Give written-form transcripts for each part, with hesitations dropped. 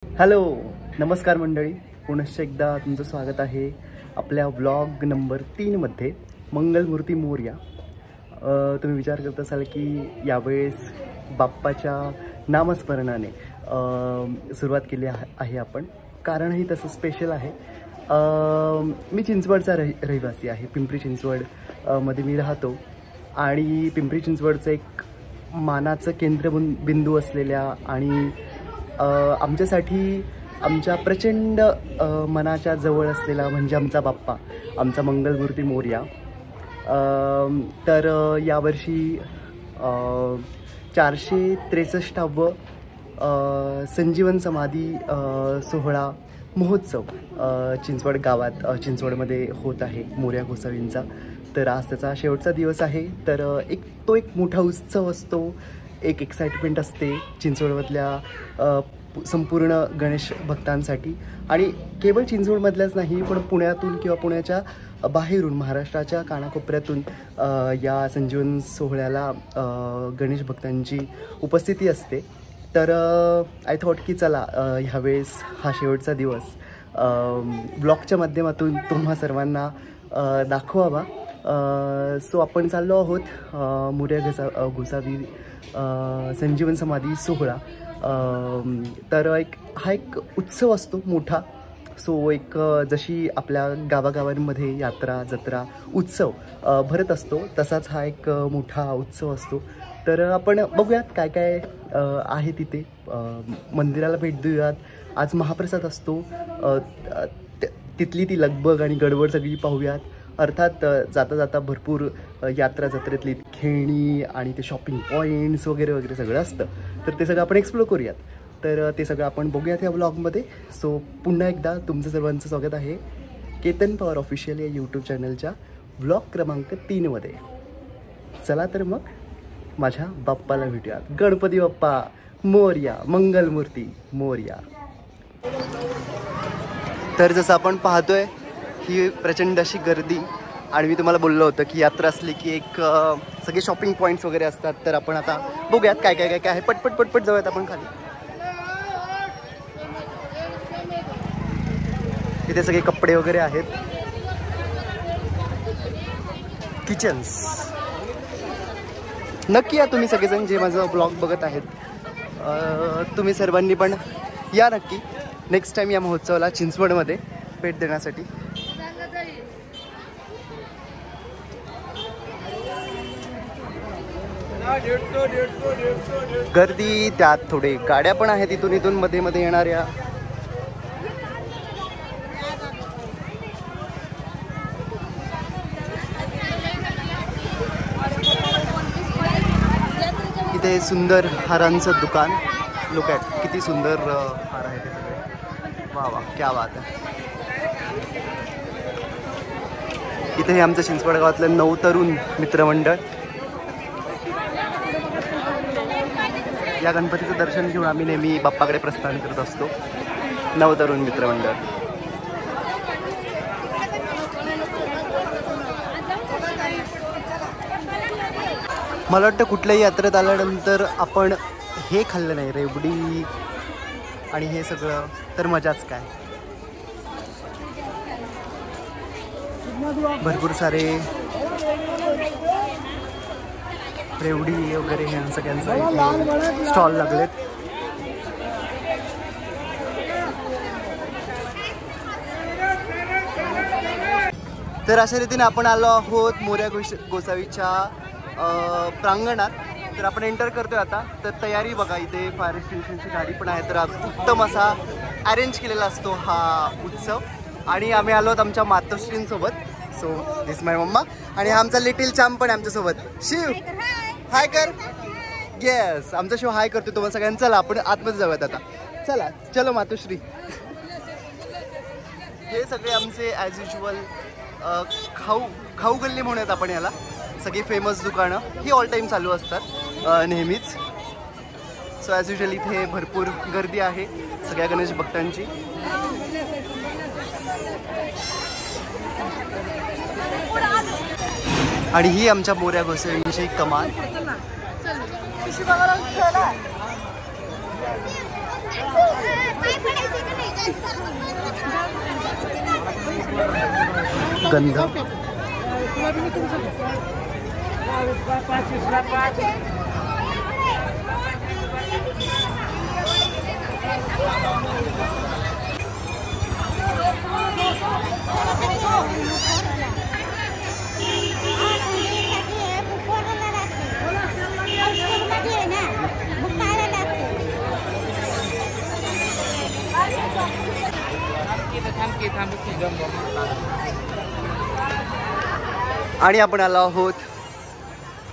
Hello नमस्कार मंडळी, पुनश्च एकदा तुमचं स्वागत आहे आपल्या व्लॉग नंबर 3 मध्ये मंगलमूर्ती मोरया। तुम्ही विचार करत असाल की यावेळेस बाप्पाच्या नामस्मरणाने सुरुवात केली आहे आपण। कारणही तसं स्पेशल आहे। मी चिंचवडचा रहिवासी आहे। पिंपरी चिंचवड मध्ये मी राहतो आणि पिंपरी चिंचवडचं एक मानाचं केंद्रबिंदू असलेल्या आणि आमच्यासाठी आमच्या प्रचंड मनाच्या जवळ असलेला म्हणजे आमचा बाप्पा, आमचा मंगलमूर्ती मोरया। तर यावर्षी 463वा संजीवन समाधी सोहळा महोत्सव चिंचवड गावात चिंचवडमध्ये होत आहे मोरया गोसावींचा। तर आज त्याचा शेवटचा दिवस आहे। तर एक मोठा उत्सव असतो, एक एक्साइटमेंट असते चिंचवडमधल्या संपूर्ण गणेश भक्तांसाठी आणि केवळ चिंचवडमधल्याच नाही पण पुण्यातून किंवा पुण्याच्या बाहेरून महाराष्ट्राच्या कानाकोपऱ्यातून या संजीवन सोहळ्याला गणेश भक्तांची उपस्थिती असते। तर आय थॉट की चला ह्यावेळेस हा शेवटचा दिवस ब्लॉगच्या माध्यमातून तुम्हा सर्वांना दाखवावा। सो आपण चाललो आहोत मोरया गोसावी संजीवन समाधी सोहळा। तर हा एक उत्सव असतो मोठा। सो एक जशी आपल्या गावागावांमध्ये यात्रा जत्रा उत्सव भरत असतो तसाच हा एक मोठा उत्सव असतो। तर आपण बघूयात काय काय आहे तिथे, मंदिराला भेट देऊयात। आज महाप्रसाद असतो, तिथली ती लगबग आणि गडबड सगळी पाहूयात। अर्थात जाता जाता भरपूर यात्रा जत्रेतली खेळणी आणि ते शॉपिंग पॉईंट्स वगैरे वगैरे सगळं असतं। तर ते सगळं आपण एक्सप्लोर करूयात। तर ते सगळं आपण बघूयात या व्लॉगमध्ये। सो पुन्हा एकदा तुमचं सर्वांचं स्वागत आहे केतन पवार ऑफिशियल या यूट्यूब चॅनलच्या व्लॉग क्रमांक 3 मध्ये। चला तर मग माझ्या बाप्पाला भेटूयात। गणपती बाप्पा मोरया, मंगलमूर्ती मोरया। तर जसं आपण पाहतोय ही प्रचंड अशी गर्दी आणि मी तुम्हाला बोललो होतं की यात्रा असली की एक सगळे शॉपिंग पॉईंट्स वगैरे असतात। तर आपण आता बघूयात काय काय काय काय आहे। पटपट पटपट जाऊयात आपण खाली। इथे सगळे कपडे वगैरे आहेत, किचन्स। नक्की या तुम्ही सगळेजण जे माझं ब्लॉग बघत आहेत, तुम्ही सर्वांनी पण या नक्की नेक्स्ट टाइम या महोत्सवाला चिंचवडमध्ये भेट देण्यासाठी। गर्दी, त्यात थोडे गाड्या पण आहेत इथून इथून मध्ये मध्ये येणाऱ्या। इथे सुंदर हारांचं दुकान, लुक ॲट किती सुंदर हार आहे ते सगळे। वा वा क्या बात आहे। इथे हे आमचं चिंचवड गावातलं नवतरुण मित्रमंडळ। या गणपतीचं दर्शन घेऊन आम्ही नेहमी बाप्पाकडे प्रस्थान करत असतो, नवतरुण मित्रमंडळ। मला वाटतं कुठल्याही यात्रेत आल्यानंतर आपण हे खाल्लं नाही, रेवडी आणि हे सगळं, तर मजाच काय। भरपूर सारे रेवडी वगैरे ह्या सगळ्यांचा स्टॉल लागलेत। तर अशा रीतीने आपण आलो आहोत मोरया गोसावीच्या प्रांगणात। तर आपण एंटर करतोय आता। तर तयारी बघा, इथे फायर एक्सटिंग्विशरची गाडी पण आहे। तर उत्तम असा अरेंज केलेला असतो हा उत्सव आणि आम्ही आलो आहोत आमच्या मातोश्रींसोबत। सो दिस माय मम्मा आणि हा आमचा लिटिल चॅम्प पण आहे आमच्यासोबत। शिव हाय कर। येस, आमचा शिव हाय करतो तुम्हाला सगळ्यांना। चला आपण आतमध्ये जाऊयात आता, चला चलो मातोश्री। हे सगळे आमचे ॲज युजल खाऊ गल्ली म्हणूयात आपण याला। सगळी फेमस दुकानं ही ऑल टाईम चालू असतात नेहमीच। सो ॲज युजल इथे भरपूर गर्दी आहे सगळ्या गणेश भक्तांची। आणि ही आमच्या मोरया गोसावींची कमान। गंध आणि आपण आलो आहोत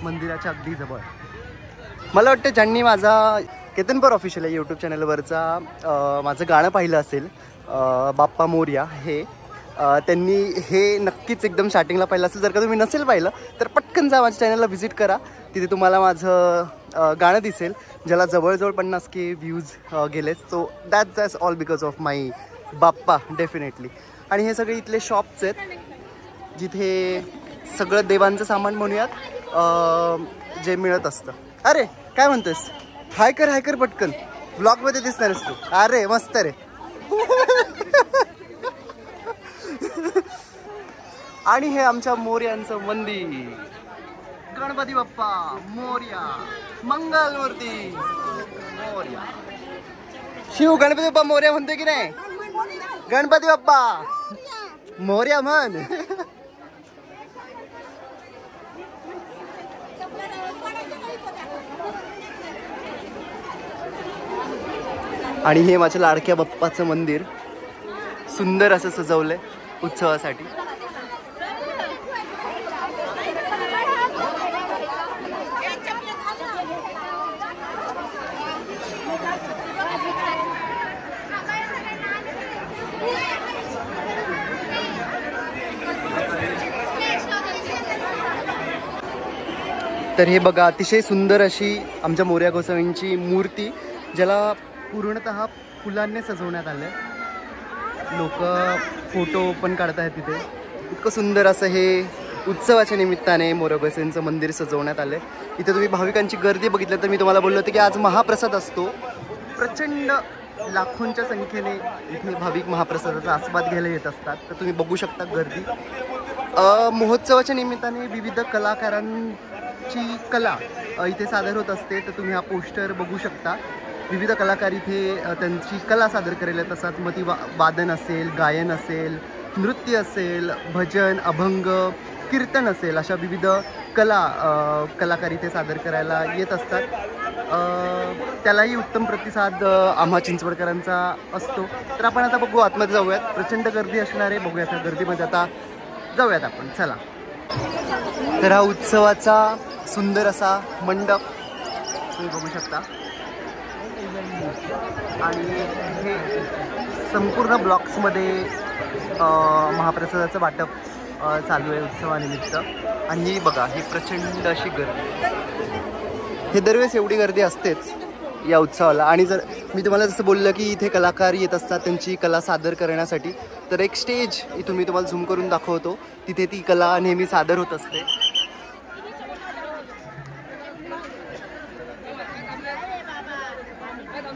मंदिराच्या अगदी जवळ. मला वाटतं ज्यांनी माझा केतनपर ऑफिशियल आहे यूट्यूब चॅनलवरचा माझं गाणं पाहिलं असेल बाप्पा मोरया हे त्यांनी हे नक्कीच एकदम स्टार्टिंगला पाहिलं असेल. जर का तुम्ही नसेल पाहिलं तर पटकन जा माझ्या चॅनलला व्हिजिट करा. तिथे तुम्हाला माझं गाणं दिसेल ज्याला जवळजवळ 50K व्ह्यूज गेलेत. So that's all because of my Bappa definitely. आणि हे सगळे इथले शॉप्स आहेत जिथे सगळं देवांचं सामान म्हणूयात जे मिळत असतं. अरे काय म्हणतोस? हाय कर पटकन, ब्लॉगमध्ये दिसणारच तू. अरे मस्त रे. आणि हे आमच्या मोर्यांचं मंदिर. गणपती बाप्पा मोर्या, मंगलमूर्ती मोर्या. शिव गणपती बाप्पा मोर्या म्हणतोय की नाही? गणपती बाप्पा मोर्या म्हण. आणि हे माझ्या लाडक्या बाप्पाचं मंदिर सुंदर असं सजवलंय उत्सवासाठी. तर हे बघा अतिशय सुंदर अशी आमच्या मोरया गोसावींची मूर्ती ज्याला पूर्णतः फुलांनी सजवण्यात आलं. लोक फोटो पण काढत आहेत तिथे. इतकं सुंदर असं हे उत्सवाच्या निमित्ताने मोरया गोसावींचं मंदिर सजवण्यात आलं. इथे तुम्ही भाविकांची गर्दी बघितलं तर मी तुम्हाला बोललो होतं की आज महाप्रसाद असतो. प्रचंड लाखोंच्या संख्येने इथे भाविक महाप्रसादाचा आस्वाद घ्यायला येत असतात. तर तुम्ही बघू शकता गर्दी. महोत्सवाच्या निमित्ताने विविध कलाकारांची कला इथे सादर होत असते. तर तुम्ही हा पोस्टर बघू शकता. विविध कलाकार इथे त्यांची कला सादर करायला येत असतात. मग ती वादन असेल, गायन असेल, नृत्य असेल, भजन, अभंग, कीर्तन असेल, अशा विविध कलाकार इथे सादर करायला येत असतात. त्यालाही उत्तम प्रतिसाद आम्हा चिंचवडकरांचा असतो. तर आपण आता बघू, आतमध्ये जाऊयात. प्रचंड गर्दी असणार आहे. बघूयात त्या गर्दीमध्ये आता जाऊयात आपण. चला. तर हा उत्सवाचा सुंदर असा मंडप तुम्ही बघू शकता. आणि हे संपूर्ण ब्लॉक्समध्ये महाप्रसादाचं वाटप चालू आहे उत्सवानिमित्त. आणि ही बघा ही प्रचंड अशी गर्दी. हे दरवेळेस एवढी गर्दी असतेच या उत्सवाला. आणि जर मी तुम्हाला जसं बोललं की इथे कलाकार येत असतात त्यांची कला सादर करण्यासाठी, तर एक स्टेज इथून मी तुम्हाला झूम करून दाखवतो. तिथे ती कला नेहमी सादर होत असते.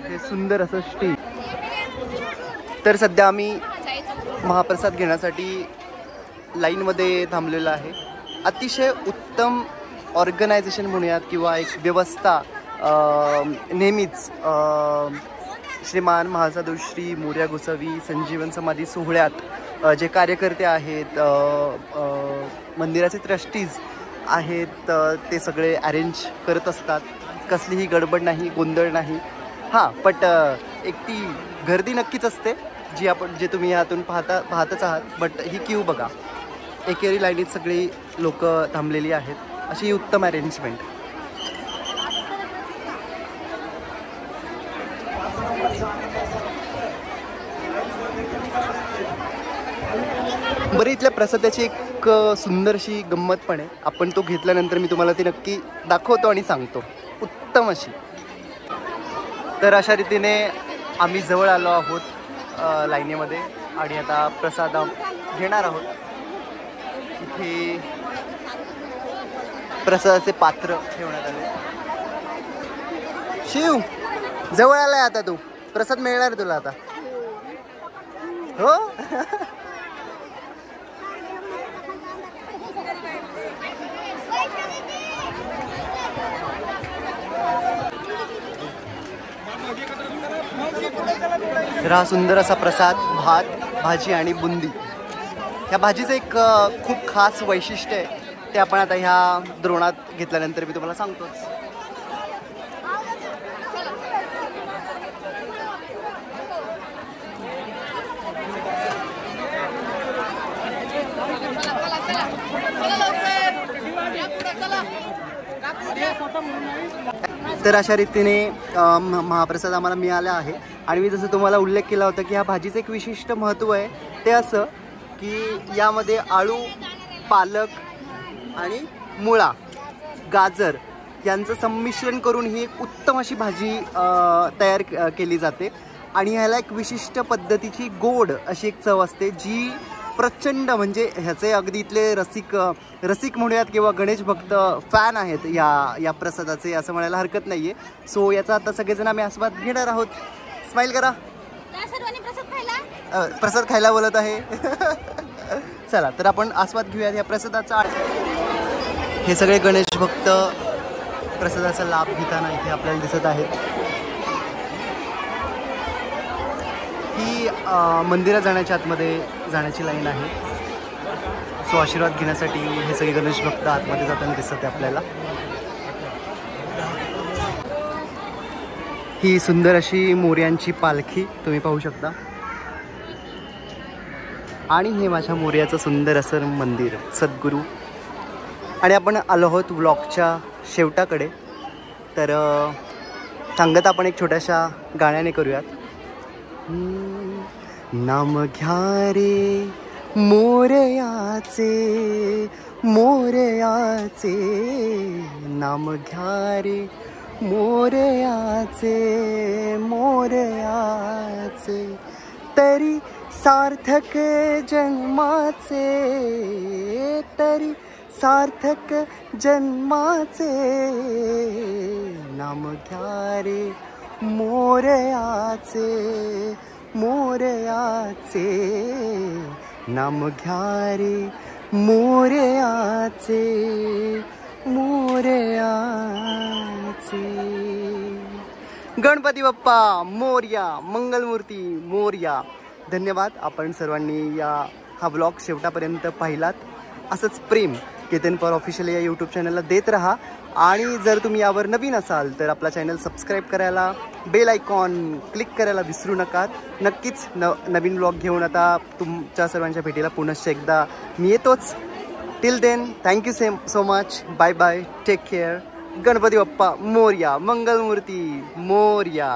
हे सुंदर असं स्टेज. तर सध्या आम्ही महाप्रसाद घेण्यासाठी लाईनमध्ये थांबलेलो आहे. अतिशय उत्तम ऑर्गनायझेशन म्हणूयात किंवा एक व्यवस्था नेहमीच श्रीमान महासाधू श्री मोरया गोसावी संजीवन समाधी सोहळ्यात जे कार्यकर्ते आहेत, मंदिराचे ट्रस्टीज आहेत, ते सगळे अरेंज करत असतात. कसलीही गडबड नाही, गोंधळ नाही. हां, बट एक ती गर्दी नक्कीच असते जे तुम्ही यातून पाहतच आहात. बट ही क्यू बघा, एकेरी लाईनीत सगळी लोक थांबलेली आहेत. अशी ही उत्तम अरेंजमेंट. बरं, इथल्या प्रसादाची एक सुंदरशी गंमत पण आहे. आपण तो घेतल्यानंतर मी तुम्हाला ती नक्की दाखवतो आणि सांगतो. उत्तम अशी. तर अशा रीतीने आम्ही जवळ आलो आहोत लाईनीमध्ये आणि आता प्रसाद घेणार आहोत. इथे प्रसादाचे पात्र ठेवण्यात आले. शिव जवळ आलाय आता तू. प्रसाद मिळणार तुला आता हो. तर हा सुंदर असा प्रसाद, भात, भाजी आणि बुंदी. ह्या भाजीचं एक खूप खास वैशिष्ट्य आहे, ते आपण आता ह्या द्रोणात घेतल्यानंतर मी तुम्हाला सांगतोच. तर अशा रीतीने महाप्रसाद आम्हाला मिळाला आहे. आणि मी जसं तुम्हाला उल्लेख केला होता की ह्या भाजीचं एक विशिष्ट महत्त्व आहे, ते असं की यामध्ये आळू, पालक आणि मुळा, गाजर यांचं संमिश्रण करून ही एक उत्तम अशी भाजी तयार केली जाते. आणि ह्याला एक विशिष्ट पद्धतीची गोड अशी एक चव असते, जी प्रचंड म्हणजे ह्याचे अगदी इथले रसिक म्हणूयात किंवा गणेश भक्त फॅन आहेत या प्रसादाचे, असं म्हणायला हरकत नाही आहे. सो याचा आता सगळेजण आम्ही आस्वाद घेणार आहोत. स्माईल करा. प्रसाद खायला बोलत आहे. चला तर आपण आस्वाद घेऊयात या प्रसादाचा. हे सगळे गणेश भक्त प्रसादाचा लाभ घेताना इथे आपल्याला दिसत आहेत. ही मंदिरात जाण्याच्या आतमध्ये जाण्याची लाईन आहे. सो आशीर्वाद घेण्यासाठी हे सगळे गणेश भक्त आतमध्ये जाताना दिसत आहे आपल्याला. ही सुंदर अशी मोर्यांची पालखी तुम्ही पाहू शकता. आणि हे माझ्या मोर्याचं सुंदर असं मंदिर सद्गुरू. आणि आपण आलो आहोत व्लॉगच्या शेवटाकडे. तर सांगत आपण एक छोट्याशा गाण्याने करूयात. नाम घ्या रे मोरयाचे, मोरयाचे नाम घ्या रे मोरयाचे, मोरयाचे तरी सार्थक जन्माचे, तरी सार्थक जन्माचे. नाम घ्या रे मोरयाचे, मोरयाचे नाम घ्या रे मोरयाचे, मोरयाचे. गणपती बाप्पा मोरया, मंगलमूर्ती मोरया. धन्यवाद आपण सर्वांनी हा ब्लॉग शेवटापर्यंत पाहिलात. असंच प्रेम केतन पवार ऑफिशियल या यूट्यूब चॅनलला देत राहा. आणि जर तुम्ही यावर नवीन असाल तर आपला चॅनल सबस्क्राईब करायला, बेल आयकॉन क्लिक करायला विसरू नका. नक्कीच नवीन ब्लॉग घेऊन आता तुमच्या सर्वांच्या भेटीला पुनश्च एकदा मी येतोच. Till then thank you so much. Bye bye. Take care. Ganpati Bappa Morya, Mangalmurti Morya.